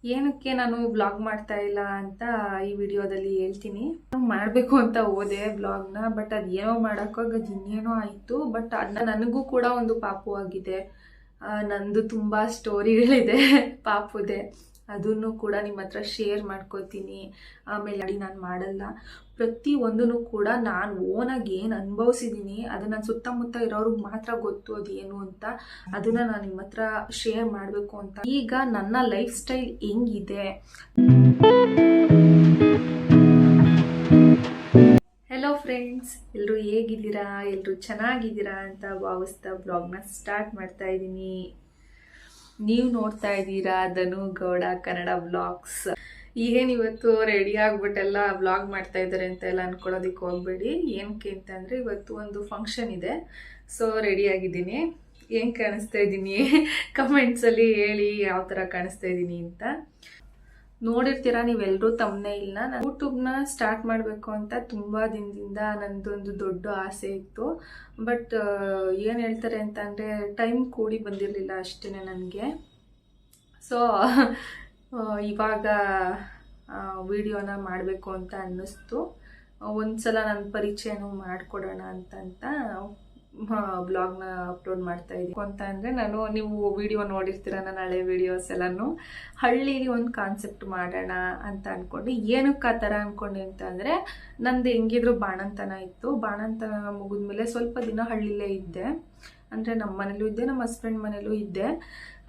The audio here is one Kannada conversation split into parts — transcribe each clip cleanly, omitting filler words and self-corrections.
ಏನಕ್ಕೆ ನಾನು ವ್ಲಾಗ್ ಮಾಡ್ತಾ ಇಲ್ಲ ಅಂತ ಈ ವಿಡಿಯೋದಲ್ಲಿ ಹೇಳ್ತೀನಿ. ಮಾಡಬೇಕು ಅಂತ ಹೋದೆ ವ್ಲಾಗ್ನ, ಬಟ್ ಅದೇನೋ ಮಾಡೋಕ್ಕಾಗ ಇನ್ನೇನೋ ಆಯಿತು. ಬಟ್ ಅದನ್ನ ನನಗೂ ಕೂಡ ಒಂದು ಪಾಪು ಆಗಿದೆ. ನಂದು ತುಂಬ ಸ್ಟೋರಿಗಳಿದೆ ಪಾಪುದೆ, ಅದನ್ನು ಕೂಡ ನಿಮ್ಮ ಹತ್ರ ಶೇರ್ ಮಾಡ್ಕೋತೀನಿ. ಆಮೇಲೆ ಅಡಿ ನಾನು ಮಾಡಲ್ಲ, ಪ್ರತಿ ಒಂದನ್ನು ಕೂಡ ನಾನು ಓನಾಗಿ ಏನು ಅನುಭವಿಸಿದ್ದೀನಿ ಅದು ನನ್ನ ಸುತ್ತಮುತ್ತ ಇರೋರಿಗೆ ಮಾತ್ರ ಗೊತ್ತು ಅದೇನು ಅಂತ. ಅದನ್ನ ನಾನು ನಿಮ್ಮ ಹತ್ರ ಶೇರ್ ಮಾಡಬೇಕು ಅಂತ. ಈಗ ನನ್ನ ಲೈಫ್ ಸ್ಟೈಲ್ ಹೆಂಗಿದೆ. ಹೆಲೋ ಫ್ರೆಂಡ್ಸ್, ಎಲ್ಲರೂ ಹೇಗಿದ್ದೀರಾ? ಎಲ್ಲರೂ ಚೆನ್ನಾಗಿದ್ದೀರಾ ಅಂತ ಭಾವಿಸ್ತಾ ಬ್ಲಾಗ್ನ ಸ್ಟಾರ್ಟ್ ಮಾಡ್ತಾ ಇದ್ದೀನಿ. ನೀವು ನೋಡ್ತಾ ಇದ್ದೀರಾ ಧನು ಗೌಡ ಕನ್ನಡ ವ್ಲಾಗ್ಸ್. ಏನಿವತ್ತು ರೆಡಿ ಆಗ್ಬಿಟ್ಟೆಲ್ಲ ವ್ಲಾಗ್ ಮಾಡ್ತಾ ಇದ್ದಾರೆ ಅಂತ ಎಲ್ಲ ಅನ್ಕೊಳ್ಳೋದಕ್ಕೆ ಹೋಗ್ಬೇಡಿ. ಏನಕ್ಕೆ ಅಂತಂದರೆ ಇವತ್ತು ಒಂದು ಫಂಕ್ಷನ್ ಇದೆ, ಸೊ ರೆಡಿ ಆಗಿದ್ದೀನಿ. ಏನು ಕಾಣಿಸ್ತಾ ಇದ್ದೀನಿ ಕಮೆಂಟ್ಸಲ್ಲಿ ಹೇಳಿ ಯಾವ ಥರ ಕಾಣಿಸ್ತಾ ಇದ್ದೀನಿ ಅಂತ. ನೋಡಿರ್ತೀರಾ ನೀವೆಲ್ಲರೂ ತಮ್ಮನೇಲ್ನ. ನಾನು ಯೂಟ್ಯೂಬ್ನ ಸ್ಟಾರ್ಟ್ ಮಾಡಬೇಕು ಅಂತ ತುಂಬ ದಿನದಿಂದ ನನ್ನದೊಂದು ದೊಡ್ಡ ಆಸೆ ಇತ್ತು. ಬಟ್ ಏನು ಹೇಳ್ತಾರೆ ಅಂತಂದರೆ ಟೈಮ್ ಕೂಡಿ ಬಂದಿರಲಿಲ್ಲ ಅಷ್ಟೇ ನನಗೆ. ಸೊ ಇವಾಗ ವಿಡಿಯೋನ ಮಾಡಬೇಕು ಅಂತ ಅನ್ನಿಸ್ತು. ಒಂದ್ಸಲ ನನ್ನ ಪರಿಚಯನೂ ಮಾಡಿಕೊಡೋಣ ಅಂತ ಬ್ಲಾಗ್ನ ಅಪ್ಲೋಡ್ ಮಾಡ್ತಾ ಇದ್ದೀನಿ. ಅಂತ ಅಂದರೆ ನೀವು ವಿಡಿಯೋ ನೋಡಿರ್ತೀರ, ನನ್ನ ಹಳೆ ವಿಡಿಯೋಸ್ ಎಲ್ಲನೂ ಹಳ್ಳೀಲಿ ಒಂದು ಕಾನ್ಸೆಪ್ಟ್ ಮಾಡೋಣ ಅಂತ ಅಂದ್ಕೊಂಡು. ಏನಕ್ಕೆ ಆ ಥರ ಅಂದ್ಕೊಂಡೆ ಅಂತಂದರೆ, ನಂದು ಹೆಂಗಿದ್ರು ಬಾಣಂತನ ಇತ್ತು. ಬಾಣಂತನ ಮುಗಿದ್ಮೇಲೆ ಸ್ವಲ್ಪ ದಿನ ಹಳ್ಳಿಲೇ ಇದ್ದೆ. ಅಂದರೆ ನಮ್ಮ ಮನೇಲೂ ಇದ್ದೆ, ನಮ್ಮ ಹಸ್ಬೆಂಡ್ ಮನೇಲೂ ಇದ್ದೆ.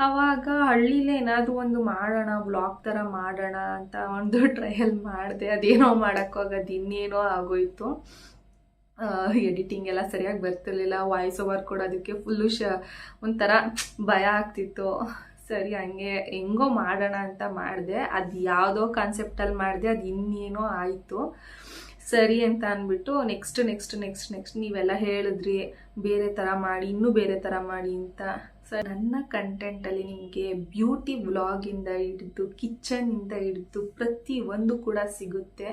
ಆವಾಗ ಹಳ್ಳಿಲೇ ಏನಾದರೂ ಒಂದು ಮಾಡೋಣ, ಬ್ಲಾಗ್ ಥರ ಮಾಡೋಣ ಅಂತ ಒಂದು ಟ್ರಯಲ್ ಮಾಡಿದೆ. ಅದೇನೋ ಮಾಡೋಕ್ಕೋಗೋದು ಇನ್ನೇನೋ ಆಗೋಯ್ತು. ಎಡಿಟಿಂಗ್ ಎಲ್ಲ ಸರಿಯಾಗಿ ಬರ್ತಿರ್ಲಿಲ್ಲ. ವಾಯ್ಸ್ ಓವರ್ ಕೊಡೋದಕ್ಕೆ ಫುಲ್ಲು ಒಂಥರ ಭಯ ಆಗ್ತಿತ್ತು. ಸರಿ ಹಂಗೆ ಹೆಂಗೋ ಮಾಡೋಣ ಅಂತ ಮಾಡಿದೆ. ಅದು ಯಾವುದೋ ಕಾನ್ಸೆಪ್ಟಲ್ಲಿ ಮಾಡಿದೆ, ಅದು ಇನ್ನೇನೋ ಆಯಿತು. ಸರಿ ಅಂತ ಅಂದ್ಬಿಟ್ಟು ನೆಕ್ಸ್ಟ್ ನೀವೆಲ್ಲ ಹೇಳಿದ್ರಿ ಬೇರೆ ಥರ ಮಾಡಿ, ಇನ್ನೂ ಬೇರೆ ಥರ ಮಾಡಿ ಅಂತ. ಸೊ ನನ್ನ ಕಂಟೆಂಟಲ್ಲಿ ನಿಮಗೆ ಬ್ಯೂಟಿ ವ್ಲಾಗಿಂದ ಹಿಡಿದು ಕಿಚನಿಂದ ಹಿಡಿದು ಪ್ರತಿ ಒಂದು ಕೂಡ ಸಿಗುತ್ತೆ.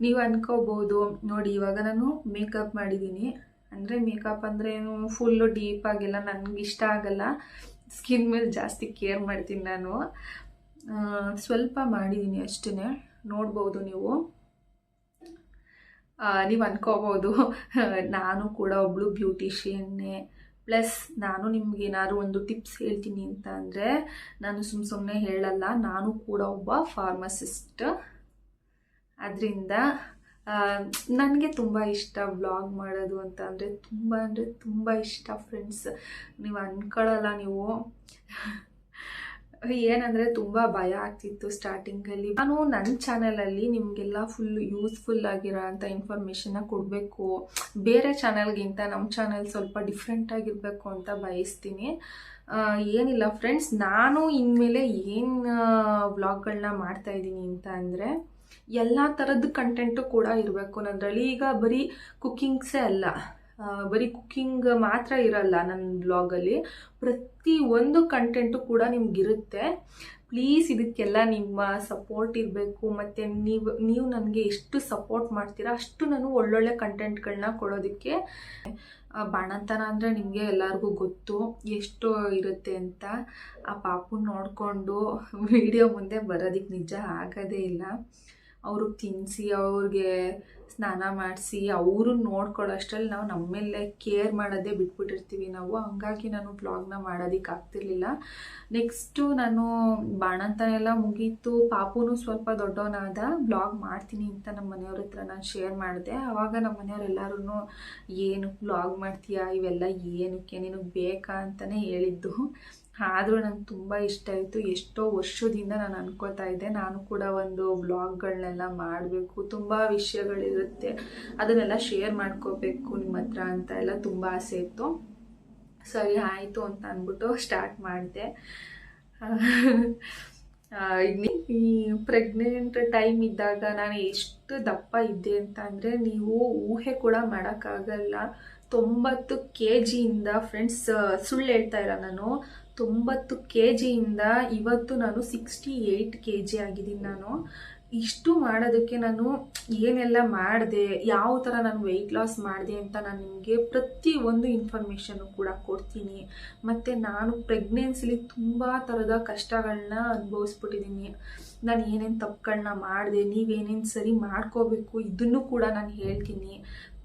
ನೀವು ಅನ್ಕೋಬೋದು, ನೋಡಿ ಇವಾಗ ನಾನು ಮೇಕಪ್ ಮಾಡಿದ್ದೀನಿ. ಅಂದರೆ ಮೇಕಪ್ ಅಂದರೆ ಏನು ಫುಲ್ಲು ಡೀಪಾಗೆಲ್ಲ ನನಗೆ ಇಷ್ಟ ಆಗಲ್ಲ. ಸ್ಕಿನ್ ಮೇಲೆ ಜಾಸ್ತಿ ಕೇರ್ ಮಾಡ್ತೀನಿ ನಾನು. ಸ್ವಲ್ಪ ಮಾಡಿದ್ದೀನಿ ಅಷ್ಟೇ, ನೋಡ್ಬೋದು ನೀವು. ನೀವು ಅನ್ಕೋಬೋದು ನಾನು ಕೂಡ ಒಬ್ಳು ಬ್ಯೂಟಿಷಿಯನ್ನೇ, ಪ್ಲಸ್ ನಾನು ನಿಮ್ಗೆ ಏನಾದ್ರು ಒಂದು ಟಿಪ್ಸ್ ಹೇಳ್ತೀನಿ ಅಂತ ಅಂದರೆ ನಾನು ಸುಮ್ಮನೆ ಹೇಳಲ್ಲ. ನಾನು ಕೂಡ ಒಬ್ಬ ಫಾರ್ಮಸಿಸ್ಟ್. ಅದರಿಂದ ನನಗೆ ತುಂಬ ಇಷ್ಟ ವ್ಲಾಗ್ ಮಾಡೋದು ಅಂತ ಅಂದರೆ ತುಂಬ ಇಷ್ಟ ಫ್ರೆಂಡ್ಸ್. ನೀವು ಅನ್ಕೊಳ್ಳಲ್ಲ. ನೀವು ಏನಂದರೆ ತುಂಬ ಭಯ ಆಗ್ತಿತ್ತು ಸ್ಟಾರ್ಟಿಂಗಲ್ಲಿ. ನಾನು ನನ್ನ ಚಾನಲಲ್ಲಿ ನಿಮಗೆಲ್ಲ ಫುಲ್ ಯೂಸ್ಫುಲ್ ಆಗಿರೋ ಅಂಥ ಇನ್ಫಾರ್ಮೇಷನ್ನ ಕೊಡಬೇಕು. ಬೇರೆ ಚಾನಲ್ಗಿಂತ ನಮ್ಮ ಚಾನಲ್ ಸ್ವಲ್ಪ ಡಿಫ್ರೆಂಟ್ ಆಗಿರಬೇಕು ಅಂತ ಬಯಸ್ತೀನಿ. ಏನಿಲ್ಲ ಫ್ರೆಂಡ್ಸ್, ನಾನು ಇನ್ಮೇಲೆ ಏನು ವ್ಲಾಗ್ಗಳನ್ನ ಮಾಡ್ತಾಯಿದ್ದೀನಿ ಅಂತ ಅಂದರೆ ಎಲ್ಲ ಥರದ್ದು ಕಂಟೆಂಟು ಕೂಡ ಇರಬೇಕು ನನ್ನದ್ರಲ್ಲಿ. ಈಗ ಬರೀ ಕುಕ್ಕಿಂಗ್ಸೇ ಅಲ್ಲ, ಬರೀ ಕುಕ್ಕಿಂಗ್ ಮಾತ್ರ ಇರಲ್ಲ ನನ್ನ ಬ್ಲಾಗಲ್ಲಿ. ಪ್ರತಿ ಒಂದು ಕಂಟೆಂಟು ಕೂಡ ನಿಮಗಿರುತ್ತೆ. ಪ್ಲೀಸ್ ಇದಕ್ಕೆಲ್ಲ ನಿಮ್ಮ ಸಪೋರ್ಟ್ ಇರಬೇಕು. ಮತ್ತು ನೀವು ನನಗೆ ಎಷ್ಟು ಸಪೋರ್ಟ್ ಮಾಡ್ತೀರಾ ಅಷ್ಟು ನಾನು ಒಳ್ಳೊಳ್ಳೆ ಕಂಟೆಂಟ್ಗಳನ್ನ ಕೊಡೋದಕ್ಕೆ. ಬಾಣಂತನ ಅಂದರೆ ನಿಮಗೆ ಎಲ್ಲರಿಗೂ ಗೊತ್ತು ಎಷ್ಟು ಇರುತ್ತೆ ಅಂತ. ಆ ಪಾಪು ನೋಡಿಕೊಂಡು ವಿಡಿಯೋ ಮುಂದೆ ಬರೋದಕ್ಕೆ ನಿಜ ಆಗೋದೇ ಇಲ್ಲ. ಅವ್ರಿಗೆ ತಿನ್ನಿಸಿ ಅವ್ರಿಗೆ ಸ್ನಾನ ಮಾಡಿಸಿ ಅವ್ರನ್ನ ನೋಡ್ಕೊಳ್ಳೋ ಅಷ್ಟರಲ್ಲಿ ನಾವು ನಮ್ಮ ಮೇಲೆ ಕೇರ್ ಮಾಡೋದೇ ಬಿಟ್ಬಿಟ್ಟಿರ್ತೀವಿ ನಾವು. ಹಂಗಾಗಿ ನಾನು ಬ್ಲಾಗ್ನ ಮಾಡೋದಕ್ಕೆ ಆಗ್ತಿರ್ಲಿಲ್ಲ. ನೆಕ್ಸ್ಟು ನಾನು ಬಾಣಂತನೆಲ್ಲ ಮುಗೀತು, ಪಾಪುನು ಸ್ವಲ್ಪ ದೊಡ್ಡವನಾದ, ಬ್ಲಾಗ್ ಮಾಡ್ತೀನಿ ಅಂತ ನಮ್ಮ ಮನೆಯವ್ರ ಹತ್ರ ನಾನು ಶೇರ್ ಮಾಡಿದೆ. ಆವಾಗ ನಮ್ಮ ಮನೆಯವರೆಲ್ಲರೂ ಏನು ಬ್ಲಾಗ್ ಮಾಡ್ತೀಯಾ, ಇವೆಲ್ಲ ಏನಕ್ಕೆ ನಿನಗೆ ಬೇಕಾ ಅಂತಲೇ ಹೇಳಿದ್ದು. ಆದರೂ ನಂಗೆ ತುಂಬ ಇಷ್ಟ ಆಯಿತು. ಎಷ್ಟೋ ವರ್ಷದಿಂದ ನಾನು ಅನ್ಕೋತಾ ಇದ್ದೆ ನಾನು ಕೂಡ ಒಂದು ವ್ಲಾಗ್ಗಳನ್ನೆಲ್ಲ ಮಾಡಬೇಕು, ತುಂಬ ವಿಷಯಗಳಿರುತ್ತೆ ಅದನ್ನೆಲ್ಲ ಶೇರ್ ಮಾಡ್ಕೋಬೇಕು ನಿಮ್ಮ ಹತ್ರ ಅಂತ ಎಲ್ಲ ತುಂಬ ಆಸೆ ಇತ್ತು. ಸರಿ ಆಯಿತು ಅಂತ ಅಂದ್ಬಿಟ್ಟು ಸ್ಟಾರ್ಟ್ ಮಾಡಿದೆ. ಈ ಪ್ರೆಗ್ನೆಂಟ್ ಟೈಮ್ ಇದ್ದಾಗ ನಾನು ಎಷ್ಟು ದಪ್ಪ ಇದ್ದೆ ಅಂತ ಅಂದರೆ ನೀವು ಊಹೆ ಕೂಡ ಮಾಡೋಕ್ಕಾಗಲ್ಲ. 90 kg ಫ್ರೆಂಡ್ಸ್, ಸುಳ್ಳು ಹೇಳ್ತಾ ಇಲ್ಲ ನಾನು, 90 kgಯಿಂದ ಇವತ್ತು ನಾನು 68 kg ಆಗಿದ್ದೀನಿ. ನಾನು ಇಷ್ಟು ಮಾಡೋದಕ್ಕೆ ನಾನು ಏನೆಲ್ಲ ಮಾಡಿದೆ, ಯಾವ ಥರ ನಾನು ವೆಯ್ಟ್ ಲಾಸ್ ಮಾಡಿದೆ ಅಂತ ನಾನು ನಿಮಗೆ ಪ್ರತಿಯೊಂದು ಇನ್ಫಾರ್ಮೇಷನ್ನು ಕೂಡ ಕೊಡ್ತೀನಿ. ಮತ್ತು ನಾನು ಪ್ರೆಗ್ನೆನ್ಸಿಲಿ ತುಂಬ ಥರದ ಕಷ್ಟಗಳನ್ನ ಅನುಭವಿಸ್ಬಿಟ್ಟಿದ್ದೀನಿ. ನಾನು ಏನೇನು ತಪ್ಪುಗಳನ್ನ ಮಾಡಿದೆ, ನೀವೇನೇನು ಸರಿ ಮಾಡ್ಕೋಬೇಕು ಇದನ್ನು ಕೂಡ ನಾನು ಹೇಳ್ತೀನಿ.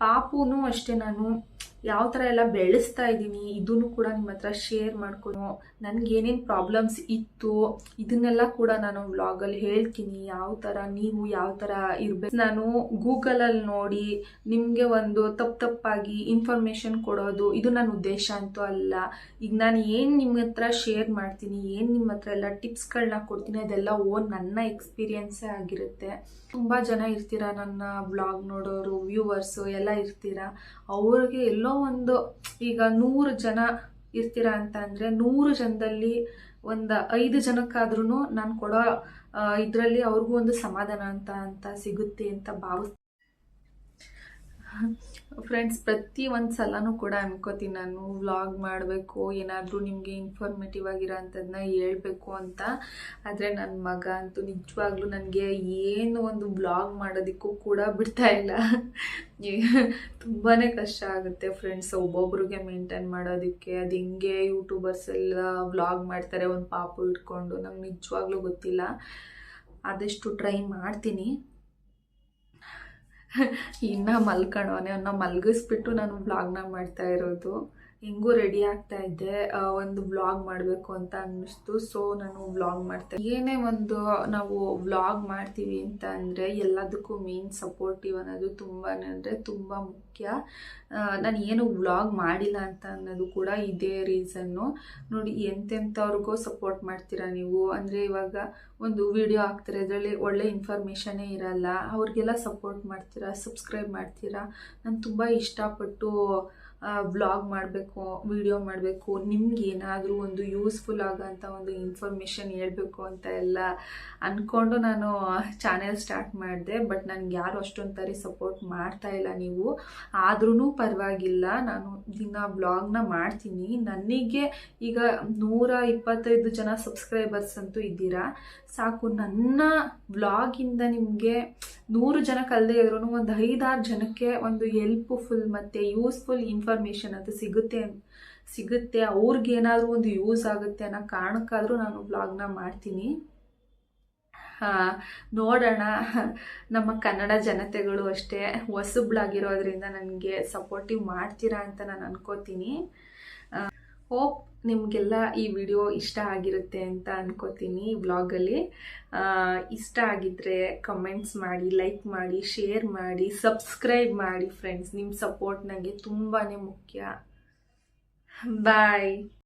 ಪಾಪುನೂ ಅಷ್ಟೇ ನಾನು ಯಾವ ಥರ ಎಲ್ಲ ಬೆಳೆಸ್ತಾ ಇದ್ದೀನಿ ಇದನ್ನು ಕೂಡ ನಿಮ್ಮ ಹತ್ರ ಶೇರ್ ಮಾಡ್ಕೊಂಡು, ನನಗೇನೇನು ಪ್ರಾಬ್ಲಮ್ಸ್ ಇತ್ತು ಇದನ್ನೆಲ್ಲ ಕೂಡ ನಾನು ವ್ಲಾಗಲ್ಲಿ ಹೇಳ್ತೀನಿ. ಯಾವ ಥರ ನೀವು ಯಾವ ಥರ ಇರಬೇಕು, ನಾನು ಗೂಗಲಲ್ಲಿ ನೋಡಿ ನಿಮಗೆ ಒಂದು ತಪ್ಪಾಗಿ ಇನ್ಫಾರ್ಮೇಷನ್ ಕೊಡೋದು ಇದು ನನ್ನ ಉದ್ದೇಶ ಅಂತೂ ಅಲ್ಲ. ಈಗ ನಾನು ಏನು ನಿಮ್ಮ ಹತ್ರ ಶೇರ್ ಮಾಡ್ತೀನಿ, ಏನು ನಿಮ್ಮ ಹತ್ರ ಎಲ್ಲ ಟಿಪ್ಸ್ಗಳನ್ನ ಕೊಡ್ತೀನಿ, ಅದೆಲ್ಲ ನನ್ನ ಎಕ್ಸ್ಪೀರಿಯನ್ಸೇ ಆಗಿರುತ್ತೆ. ತುಂಬ ಜನ ಇರ್ತೀರ ನನ್ನ ಬ್ಲಾಗ್ ನೋಡೋರು, ವ್ಯೂವರ್ಸು ಎಲ್ಲ ಇರ್ತೀರ. ಅವ್ರಿಗೆ ಎಲ್ಲೋ ಒಂದು ಈಗ 100 ಜನ ಇರ್ತೀರ ಅಂತ ಅಂದರೆ 100 ಜನದಲ್ಲಿ ಒಂದು 5 ಜನಕ್ಕಾದ್ರೂ ನಾನು ಕೊಡೋ ಇದರಲ್ಲಿ ಅವ್ರಿಗೂ ಒಂದು ಸಮಾಧಾನ ಅಂತ ಸಿಗುತ್ತೆ ಅಂತ ಭಾವಿಸ್ತೀನಿ. ಫ್ರೆಂಡ್ಸ್, ಪ್ರತಿ ಒಂದು ಸಲನೂ ಕೂಡ ಅನ್ಕೋತೀನಿ ನಾನು ವ್ಲಾಗ್ ಮಾಡಬೇಕು, ಏನಾದರೂ ನಿಮಗೆ ಇನ್ಫಾರ್ಮೇಟಿವ್ ಆಗಿರೋ ಅಂಥದ್ದನ್ನ ಹೇಳ್ಬೇಕು ಅಂತ. ಆದರೆ ನನ್ನ ಮಗ ಅಂತೂ ನಿಜವಾಗ್ಲೂ ನನಗೆ ಏನು ಒಂದು ವ್ಲಾಗ್ ಮಾಡೋದಕ್ಕೂ ಕೂಡ ಬಿಡ್ತಾ ಇಲ್ಲ. ತುಂಬಾ ಕಷ್ಟ ಆಗುತ್ತೆ ಫ್ರೆಂಡ್ಸ್ ಒಬ್ಬೊಬ್ರಿಗೆ ಮೇಂಟೈನ್ ಮಾಡೋದಕ್ಕೆ. ಅದು ಹೆಂಗೆ ಯೂಟ್ಯೂಬರ್ಸ್ ಎಲ್ಲ ವ್ಲಾಗ್ ಮಾಡ್ತಾರೆ ಒಂದು ಪಾಪು ಇಟ್ಕೊಂಡು, ನಂಗೆ ನಿಜವಾಗ್ಲೂ ಗೊತ್ತಿಲ್ಲ. ಆದಷ್ಟು ಟ್ರೈ ಮಾಡ್ತೀನಿ. ಇನ್ನು ಮಲ್ಕೊಳ್ಳೋನೆ, ಅವನ್ನ ಮಲಗಿಸ್ಬಿಟ್ಟು ನಾನು ವ್ಲಾಗ್ನ ಮಾಡ್ತಾ ಇರೋದು. ಹೆಂಗೂ ರೆಡಿ ಆಗ್ತಾ ಇದ್ದೆ, ಒಂದು ವ್ಲಾಗ್ ಮಾಡಬೇಕು ಅಂತ ಅನ್ನಿಸ್ತು. ಸೊ ನಾನು ವ್ಲಾಗ್ ಮಾಡ್ತಾ ಏನೇ ಒಂದು ನಾವು ವ್ಲಾಗ್ ಮಾಡ್ತೀವಿ ಅಂತ ಅಂದರೆ ಎಲ್ಲದಕ್ಕೂ ಮೇನ್ ಸಪೋರ್ಟಿವ್ ಅನ್ನೋದು ತುಂಬಾ ಅಂದರೆ ತುಂಬ ಮುಖ್ಯ. ನಾನು ಏನು ವ್ಲಾಗ್ ಮಾಡಿಲ್ಲ ಅಂತ ಅನ್ನೋದು ಕೂಡ ಇದೇ ರೀಸನ್ನು. ನೋಡಿ, ಎಂತೆಂಥವ್ರಿಗೋ ಸಪೋರ್ಟ್ ಮಾಡ್ತೀರಾ ನೀವು. ಅಂದರೆ ಇವಾಗ ಒಂದು ವಿಡಿಯೋ ಹಾಕ್ತಾರೆ, ಅದರಲ್ಲಿ ಒಳ್ಳೆ ಇನ್ಫಾರ್ಮೇಷನ್ನೇ ಇರಲ್ಲ, ಅವ್ರಿಗೆಲ್ಲ ಸಪೋರ್ಟ್ ಮಾಡ್ತೀರಾ, ಸಬ್ಸ್ಕ್ರೈಬ್ ಮಾಡ್ತೀರಾ. ನಾನು ತುಂಬ ಇಷ್ಟಪಟ್ಟು ವ್ಲಾಗ್ ಮಾಡಬೇಕು, ವಿಡಿಯೋ ಮಾಡಬೇಕು, ನಿಮ್ಗೆ ಏನಾದರೂ ಒಂದು ಯೂಸ್ಫುಲ್ ಆಗೋಂಥ ಒಂದು ಇನ್ಫಾರ್ಮೇಷನ್ ಹೇಳ್ಬೇಕು ಅಂತ ಎಲ್ಲ ಅಂದ್ಕೊಂಡು ನಾನು ಚಾನೆಲ್ ಸ್ಟಾರ್ಟ್ ಮಾಡಿದೆ. ಬಟ್ ನನಗೆ ಯಾರು ಅಷ್ಟೊಂದು ಸರಿ ಸಪೋರ್ಟ್ ಮಾಡ್ತಾ ಇಲ್ಲ. ನೀವು ಆದ್ರೂ ಪರವಾಗಿಲ್ಲ, ನಾನು ದಿನ ವ್ಲಾಗ್ನ ಮಾಡ್ತೀನಿ. ನನಗೆ ಈಗ 125 ಜನ ಸಬ್ಸ್ಕ್ರೈಬರ್ಸ್ ಅಂತೂ ಇದ್ದೀರಾ, ಸಾಕು. ನನ್ನ ವ್ಲಾಗಿಂದ ನಿಮಗೆ 100 ಜನಕ್ಕೆ ಅಲ್ಲದೆ ಇದ್ರೂ ಒಂದು 5-6 ಜನಕ್ಕೆ ಒಂದು ಹೆಲ್ಪ್ಫುಲ್ ಮತ್ತು ಯೂಸ್ಫುಲ್ ಇನ್ಫಾರ್ಮೇಷನ್ ಅದು ಸಿಗುತ್ತೆ. ಅವ್ರಿಗೇನಾದರೂ ಒಂದು ಯೂಸ್ ಆಗುತ್ತೆ ಅನ್ನೋ ಕಾರಣಕ್ಕಾದರೂ ನಾನು ವ್ಲಾಗ್ನ ಮಾಡ್ತೀನಿ. ನೋಡೋಣ, ನಮ್ಮ ಕನ್ನಡ ಜನತೆಗಳು ಅಷ್ಟೇ ಹೊಸಬ್ಳಾಗಿರೋದ್ರಿಂದ ನನಗೆ ಸಪೋರ್ಟಿವ್ ಮಾಡ್ತೀರಾ ಅಂತ ನಾನು ಅನ್ಕೋತೀನಿ. ಹೋಪ್ ನಿಮಗೆಲ್ಲ ಈ ವಿಡಿಯೋ ಇಷ್ಟ ಆಗಿರುತ್ತೆ ಅಂತ ಅನ್ಕೋತೀನಿ. ವ್ಲಾಗಲ್ಲಿ ಇಷ್ಟ ಆಗಿದ್ದರೆ ಕಮೆಂಟ್ಸ್ ಮಾಡಿ, ಲೈಕ್ ಮಾಡಿ, ಶೇರ್ ಮಾಡಿ, ಸಬ್ಸ್ಕ್ರೈಬ್ ಮಾಡಿ ಫ್ರೆಂಡ್ಸ್. ನಿಮ್ಮ ಸಪೋರ್ಟ್ ನನಗೆ ತುಂಬಾ ಮುಖ್ಯ. ಬಾಯ್.